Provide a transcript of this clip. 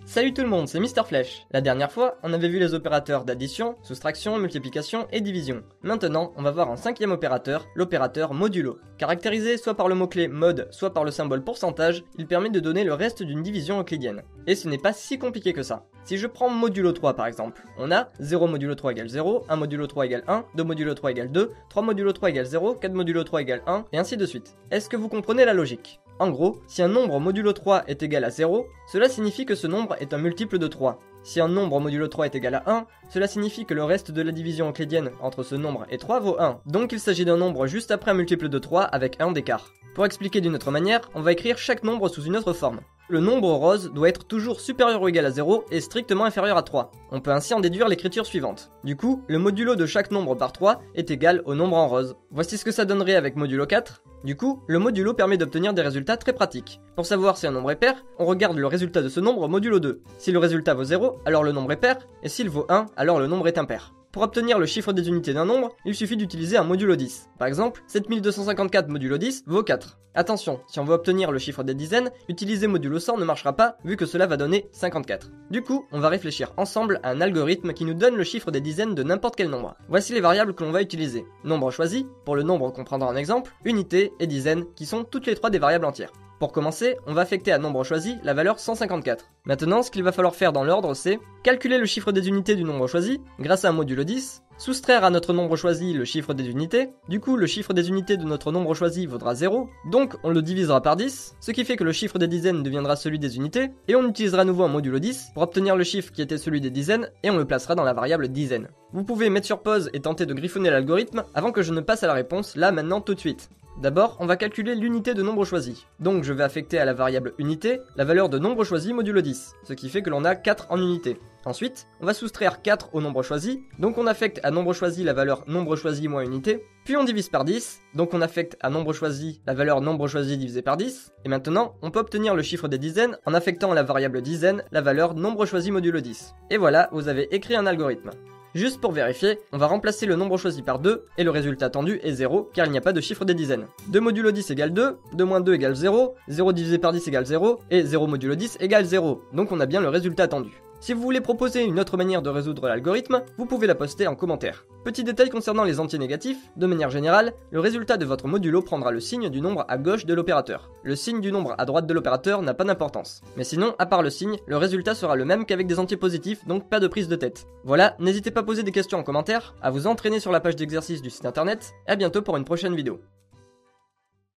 Salut tout le monde, c'est Mister Flèche. La dernière fois, on avait vu les opérateurs d'addition, soustraction, multiplication et division. Maintenant, on va voir un cinquième opérateur, l'opérateur modulo. Caractérisé soit par le mot-clé mode, soit par le symbole pourcentage, il permet de donner le reste d'une division euclidienne. Et ce n'est pas si compliqué que ça. Si je prends modulo 3 par exemple, on a 0 modulo 3 égale 0, 1 modulo 3 égale 1, 2 modulo 3 égale 2, 3 modulo 3 égale 0, 4 modulo 3 égale 1, et ainsi de suite. Est-ce que vous comprenez la logique ? En gros, si un nombre modulo 3 est égal à 0, cela signifie que ce nombre est un multiple de 3. Si un nombre modulo 3 est égal à 1, cela signifie que le reste de la division euclidienne entre ce nombre et 3 vaut 1. Donc il s'agit d'un nombre juste après un multiple de 3 avec 1 d'écart. Pour expliquer d'une autre manière, on va écrire chaque nombre sous une autre forme. Le nombre rose doit être toujours supérieur ou égal à 0 et strictement inférieur à 3. On peut ainsi en déduire l'écriture suivante. Du coup, le modulo de chaque nombre par 3 est égal au nombre en rose. Voici ce que ça donnerait avec modulo 4. Du coup, le modulo permet d'obtenir des résultats très pratiques. Pour savoir si un nombre est pair, on regarde le résultat de ce nombre modulo 2. Si le résultat vaut 0, alors le nombre est pair, et s'il vaut 1, alors le nombre est impair. Pour obtenir le chiffre des unités d'un nombre, il suffit d'utiliser un modulo 10. Par exemple, 7254 modulo 10 vaut 4. Attention, si on veut obtenir le chiffre des dizaines, utiliser modulo 100 ne marchera pas vu que cela va donner 54. Du coup, on va réfléchir ensemble à un algorithme qui nous donne le chiffre des dizaines de n'importe quel nombre. Voici les variables que l'on va utiliser. Nombre choisi, pour le nombre qu'on prendra en exemple, unité et dizaine, qui sont toutes les trois des variables entières. Pour commencer, on va affecter à nombre choisi la valeur 154. Maintenant, ce qu'il va falloir faire dans l'ordre, c'est calculer le chiffre des unités du nombre choisi grâce à un modulo 10, soustraire à notre nombre choisi le chiffre des unités, du coup le chiffre des unités de notre nombre choisi vaudra 0, donc on le divisera par 10, ce qui fait que le chiffre des dizaines deviendra celui des unités, et on utilisera à nouveau un modulo 10 pour obtenir le chiffre qui était celui des dizaines, et on le placera dans la variable dizaine. Vous pouvez mettre sur pause et tenter de griffonner l'algorithme avant que je ne passe à la réponse là maintenant tout de suite. D'abord, on va calculer l'unité de nombre choisi. Donc je vais affecter à la variable unité la valeur de nombre choisi modulo 10, ce qui fait que l'on a 4 en unité. Ensuite, on va soustraire 4 au nombre choisi, donc on affecte à nombre choisi la valeur nombre choisi moins unité, puis on divise par 10, donc on affecte à nombre choisi la valeur nombre choisi divisé par 10, et maintenant, on peut obtenir le chiffre des dizaines en affectant à la variable dizaine la valeur nombre choisi modulo 10. Et voilà, vous avez écrit un algorithme. Juste pour vérifier, on va remplacer le nombre choisi par 2, et le résultat attendu est 0, car il n'y a pas de chiffre des dizaines. 2 modulo 10 égale 2, 2 moins 2 égale 0, 0 divisé par 10 égale 0, et 0 modulo 10 égale 0, donc on a bien le résultat attendu. Si vous voulez proposer une autre manière de résoudre l'algorithme, vous pouvez la poster en commentaire. Petit détail concernant les entiers négatifs, de manière générale, le résultat de votre modulo prendra le signe du nombre à gauche de l'opérateur. Le signe du nombre à droite de l'opérateur n'a pas d'importance. Mais sinon, à part le signe, le résultat sera le même qu'avec des entiers positifs, donc pas de prise de tête. Voilà, n'hésitez pas à poser des questions en commentaire, à vous entraîner sur la page d'exercice du site internet, et à bientôt pour une prochaine vidéo.